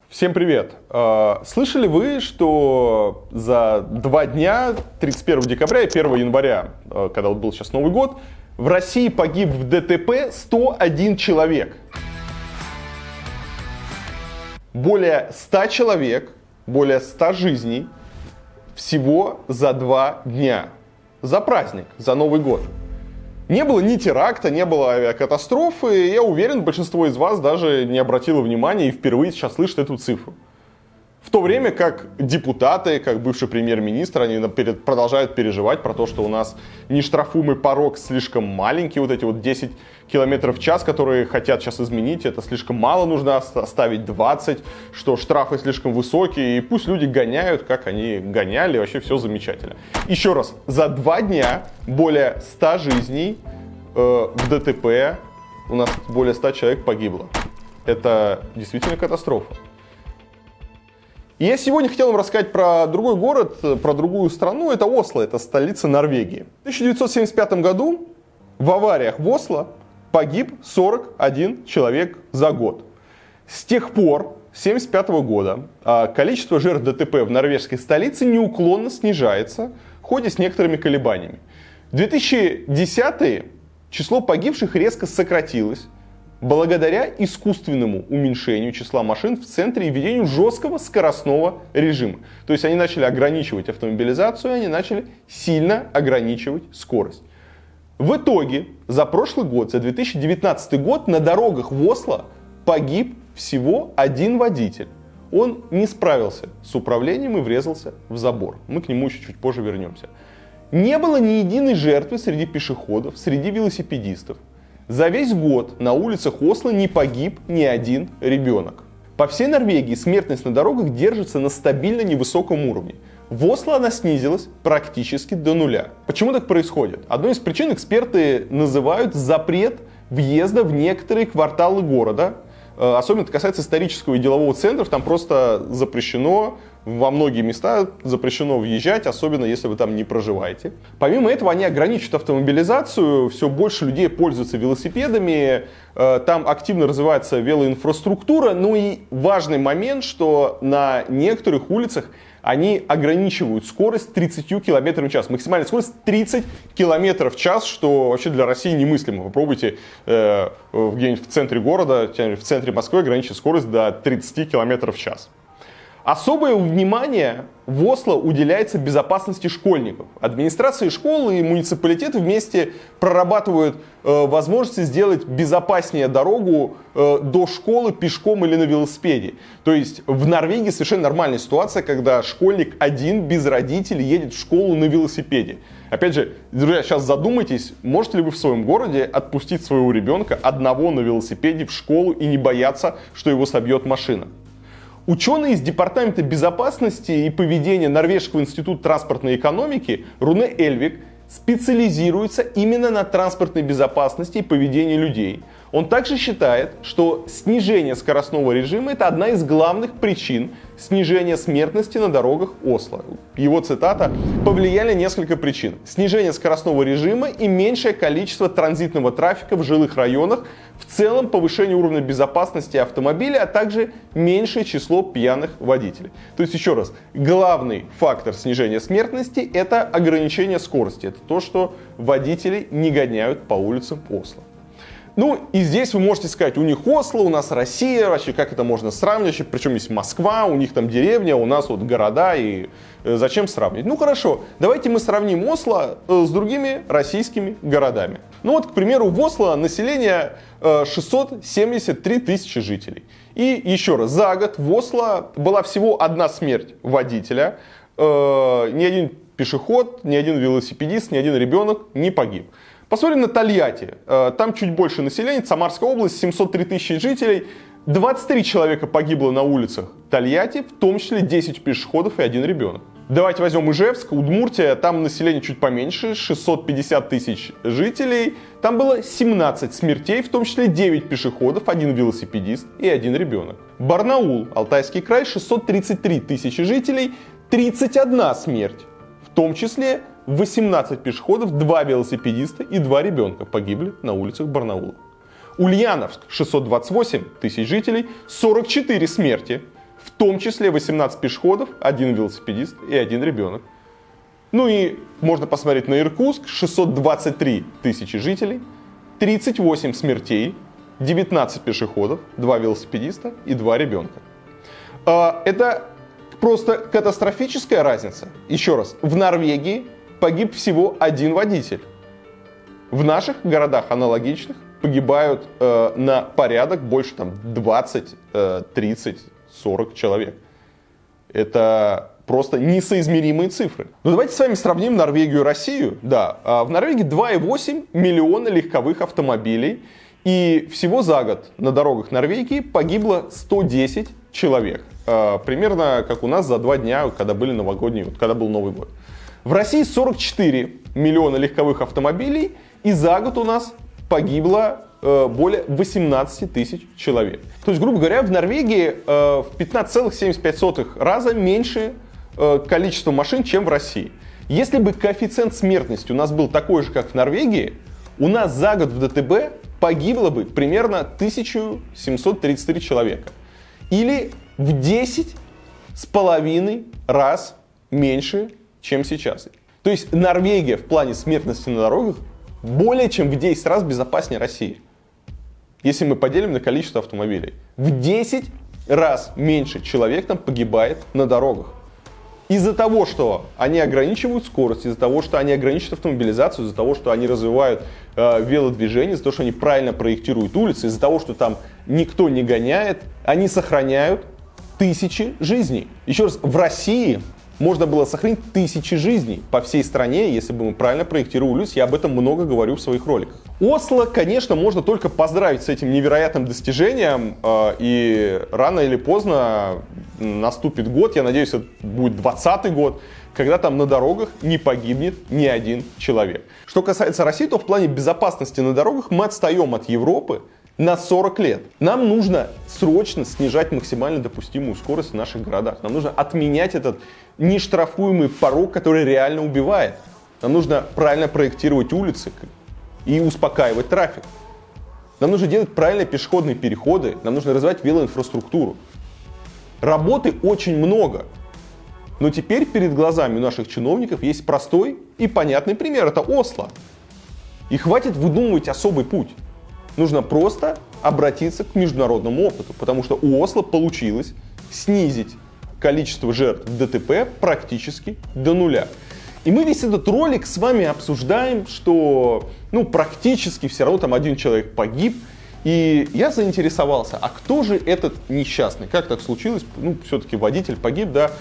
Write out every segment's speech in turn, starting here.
Всем привет! Слышали вы, что за 2 дня, 31 декабря и 1 января, когда вот был сейчас Новый год, в России погиб в ДТП 101 человек? Более 100 человек, более 100 жизней всего за 2 дня. За праздник, за Новый год. Не было ни теракта, не было авиакатастрофы. Я уверен, большинство из вас даже не обратило внимания и впервые сейчас слышит эту цифру. В то время как депутаты, как бывший премьер-министр, они продолжают переживать про то, что у нас нештрафуемый порог слишком маленький, вот эти вот 10 км в час, которые хотят сейчас изменить, это слишком мало, нужно оставить 20, что штрафы слишком высокие, и пусть люди гоняют, как они гоняли, вообще все замечательно. Еще раз, за 2 дня более 100 жизней в ДТП, у нас более 100 человек погибло. Это действительно катастрофа. И я сегодня хотел вам рассказать про другой город, про другую страну. Это Осло, это столица Норвегии. В 1975 году в авариях в Осло погиб 41 человек за год. С тех пор, с 1975 года, количество жертв ДТП в норвежской столице неуклонно снижается, хоть с некоторыми колебаниями. В 2010-е число погибших резко сократилось, благодаря искусственному уменьшению числа машин в центре и введению жесткого скоростного режима. То есть они начали ограничивать автомобилизацию, они начали сильно ограничивать скорость. В итоге за прошлый год, за 2019 год на дорогах в Осло погиб всего 1 водитель. Он не справился с управлением и врезался в забор. Мы к нему еще чуть позже вернемся. Не было ни единой жертвы среди пешеходов, среди велосипедистов. За весь год на улицах Осло не погиб ни один ребенок. По всей Норвегии смертность на дорогах держится на стабильно невысоком уровне. В Осло она снизилась практически до нуля. Почему так происходит? Одной из причин эксперты называют запрет въезда в некоторые кварталы города. Особенно это касается исторического и делового центров. Там просто запрещено, во многие места запрещено въезжать, особенно если вы там не проживаете. Помимо этого они ограничивают автомобилизацию, все больше людей пользуются велосипедами, там активно развивается велоинфраструктура. Ну и важный момент, что на некоторых улицах они ограничивают скорость 30 км в час. Максимальная скорость 30 км в час, что вообще для России немыслимо. Попробуйте где-нибудь в центре города, в центре Москвы ограничить скорость до 30 км в час. Особое внимание в Осло уделяется безопасности школьников. Администрация школы и муниципалитеты вместе прорабатывают возможности сделать безопаснее дорогу до школы пешком или на велосипеде. То есть в Норвегии совершенно нормальная ситуация, когда школьник один без родителей едет в школу на велосипеде. Опять же, друзья, сейчас задумайтесь, можете ли вы в своем городе отпустить своего ребенка одного на велосипеде в школу и не бояться, что его собьет машина? Ученые из Департамента безопасности и поведения Норвежского института транспортной экономики Руне Эльвик специализируется именно на транспортной безопасности и поведении людей. Он также считает, что снижение скоростного режима – это одна из главных причин снижения смертности на дорогах Осло. Его цитата: «Повлияли несколько причин. Снижение скоростного режима и меньшее количество транзитного трафика в жилых районах, в целом повышение уровня безопасности автомобиля, а также меньшее число пьяных водителей». То есть, еще раз, главный фактор снижения смертности – это ограничение скорости. Это то, что водители не гоняют по улицам Осло. Ну и здесь вы можете сказать, у них Осло, у нас Россия, вообще как это можно сравнивать, причем есть Москва, у них там деревня, у нас вот города, и зачем сравнивать? Ну хорошо, давайте мы сравним Осло с другими российскими городами. Ну вот, к примеру, в Осло население 673 тысячи жителей. И еще раз, за год в Осло была всего 1 смерть водителя, ни один пешеход, ни один велосипедист, ни один ребенок не погиб. Посмотрим на Тольятти. Там чуть больше населения. Самарская область, 703 тысячи жителей. 23 человека погибло на улицах Тольятти, в том числе 10 пешеходов и 1 ребенок. Давайте возьмем Ижевск, Удмуртия. Там население чуть поменьше, 650 тысяч жителей. Там было 17 смертей, в том числе 9 пешеходов, 1 велосипедист и 1 ребенок. Барнаул, Алтайский край, 633 тысячи жителей, 31 смерть, в том числе 18 пешеходов, 2 велосипедиста и 2 ребенка погибли на улицах Барнаула. Ульяновск, 628 тысяч жителей, 44 смерти, в том числе 18 пешеходов, 1 велосипедист и 1 ребенок. Ну и можно посмотреть на Иркутск, 623 тысячи жителей, 38 смертей, 19 пешеходов, 2 велосипедиста и 2 ребенка. Это просто катастрофическая разница. Еще раз, в Норвегии погиб всего 1 водитель. В наших городах аналогичных погибают на порядок больше 20, 30, 40 человек. Это просто несоизмеримые цифры. Но давайте с вами сравним Норвегию и Россию. Да, в Норвегии 2,8 миллиона легковых автомобилей. И всего за год на дорогах Норвегии погибло 110 человек. Примерно как у нас за 2 дня, когда был Новый год. В России 44 миллиона легковых автомобилей. И за год у нас погибло более 18 тысяч человек. То есть, грубо говоря, в Норвегии в 15,75 раза меньше количество машин, чем в России. Если бы коэффициент смертности у нас был такой же, как в Норвегии, у нас за год в ДТП погибло бы примерно 1733 человека. Или в 10,5 раз меньше, чем сейчас. То есть Норвегия в плане смертности на дорогах более чем в 10 раз безопаснее России. Если мы поделим на количество автомобилей. В 10 раз меньше человек там погибает на дорогах. Из-за того, что они ограничивают скорость, из-за того, что они ограничивают автомобилизацию, из-за того, что они развивают велодвижение, из-за того, что они правильно проектируют улицы, из-за того, что там никто не гоняет, они сохраняют тысячи жизней. Еще раз, в России можно было сохранить тысячи жизней по всей стране, если бы мы правильно проектировали улицы. Я об этом много говорю в своих роликах. Осло, конечно, можно только поздравить с этим невероятным достижением. И рано или поздно наступит год, я надеюсь, это будет 2020 год, когда там на дорогах не погибнет ни один человек. Что касается России, то в плане безопасности на дорогах мы отстаем от Европы на 40 лет. Нам нужно срочно снижать максимально допустимую скорость в наших городах. Нам нужно отменять этот нештрафуемый порог, который реально убивает. Нам нужно правильно проектировать улицы и успокаивать трафик. Нам нужно делать правильные пешеходные переходы. Нам нужно развивать велоинфраструктуру. Работы очень много. Но теперь перед глазами у наших чиновников есть простой и понятный пример. Это Осло. И хватит выдумывать особый путь. Нужно просто обратиться к международному опыту, потому что у Осло получилось снизить количество жертв в ДТП практически до нуля. И мы весь этот ролик с вами обсуждаем, что практически все равно там 1 человек погиб. И я заинтересовался, а кто же этот несчастный? Как так случилось? Все-таки водитель погиб, да?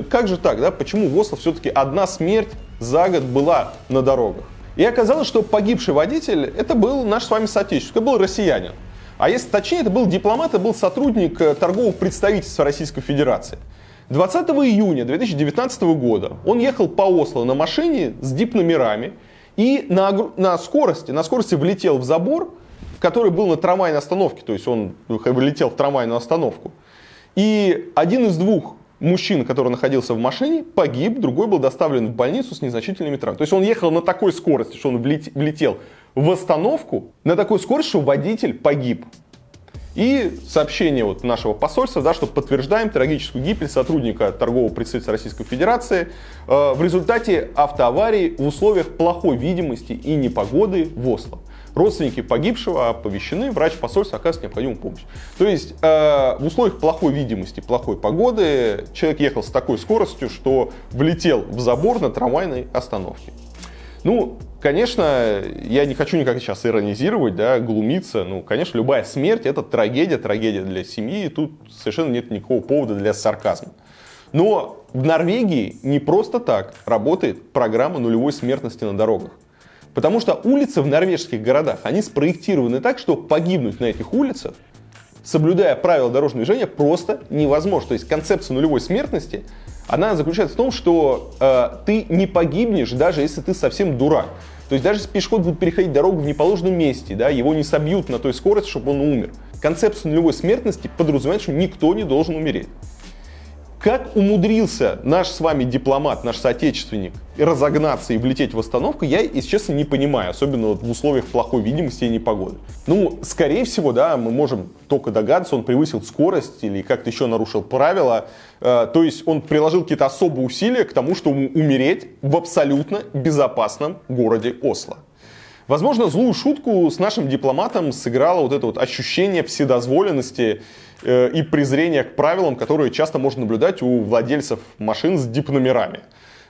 Как же так, да? Почему в Осло все-таки 1 смерть за год была на дорогах? И оказалось, что погибший водитель это был наш с вами соотечественник, это был россиянин. А если точнее, это был дипломат, это был сотрудник торгового представительства Российской Федерации. 20 июня 2019 года он ехал по Осло на машине с дип-номерами и на скорости влетел в забор, который был на трамвайной остановке, то есть он влетел в трамвайную остановку. И один из 2 мужчин, который находился в машине, погиб, другой был доставлен в больницу с незначительными травмами. То есть он ехал на такой скорости, что он влетел в остановку, на такой скорости, что водитель погиб. И сообщение нашего посольства, да, что подтверждаем трагическую гибель сотрудника торгового представительства Российской Федерации в результате автоаварии в условиях плохой видимости и непогоды в Осло. Родственники погибшего оповещены, врач посольства оказывает необходимую помощь. То есть в условиях плохой видимости, плохой погоды человек ехал с такой скоростью, что влетел в забор на трамвайной остановке. Конечно, я не хочу никак сейчас иронизировать, да, глумиться. Конечно, любая смерть это трагедия для семьи, и тут совершенно нет никакого повода для сарказма. Но в Норвегии не просто так работает программа нулевой смертности на дорогах. Потому что улицы в норвежских городах, они спроектированы так, что погибнуть на этих улицах, соблюдая правила дорожного движения, просто невозможно. То есть концепция нулевой смертности, она заключается в том, что ты не погибнешь, даже если ты совсем дурак. То есть даже если пешеход будет переходить дорогу в неположенном месте, да, его не собьют на той скорости, чтобы он умер. Концепция нулевой смертности подразумевает, что никто не должен умереть. Как умудрился наш с вами дипломат, наш соотечественник, разогнаться и влететь в остановку, я, если честно, не понимаю. Особенно вот в условиях плохой видимости и непогоды. Ну, скорее всего, да, мы можем только догадываться, он превысил скорость или как-то еще нарушил правила. То есть он приложил какие-то особые усилия к тому, чтобы умереть в абсолютно безопасном городе Осло. Возможно, злую шутку с нашим дипломатом сыграло вот это вот ощущение вседозволенности и презрения к правилам, которые часто можно наблюдать у владельцев машин с дипномерами,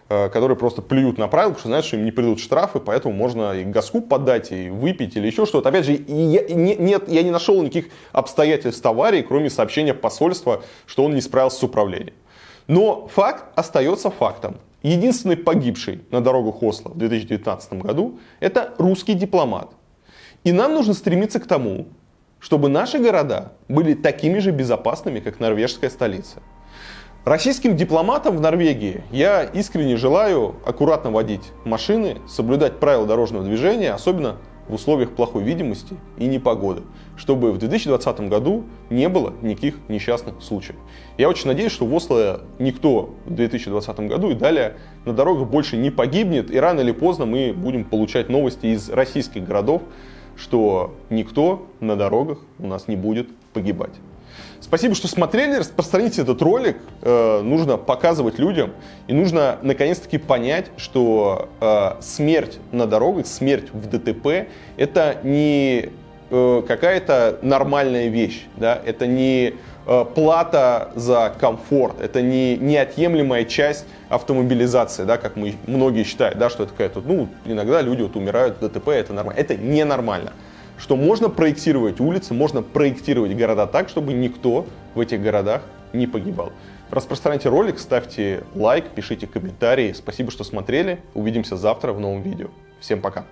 которые просто плюют на правила, потому что знают, что им не придут штрафы, поэтому можно и газку подать, и выпить, или еще что-то. Опять же, я не нашел никаких обстоятельств аварии, кроме сообщения посольства, что он не справился с управлением. Но факт остается фактом. Единственный погибший на дорогах Осло в 2019 году – это русский дипломат. И нам нужно стремиться к тому, чтобы наши города были такими же безопасными, как норвежская столица. Российским дипломатам в Норвегии я искренне желаю аккуратно водить машины, соблюдать правила дорожного движения, особенно в условиях плохой видимости и непогоды, чтобы в 2020 году не было никаких несчастных случаев. Я очень надеюсь, что в Осло никто в 2020 году и далее на дорогах больше не погибнет, и рано или поздно мы будем получать новости из российских городов, что никто на дорогах у нас не будет погибать. Спасибо, что смотрели, распространите этот ролик, нужно показывать людям, и нужно наконец-таки понять, что смерть на дорогах, смерть в ДТП – это не какая-то нормальная вещь, да? Это не плата за комфорт, это не неотъемлемая часть автомобилизации, да, как многие считают, да, что это какая-то, ну, иногда люди вот умирают в ДТП, это нормально. Это ненормально. Что можно проектировать улицы, можно проектировать города так, чтобы никто в этих городах не погибал. Распространяйте ролик, ставьте лайк, пишите комментарии. Спасибо, что смотрели. Увидимся завтра в новом видео. Всем пока.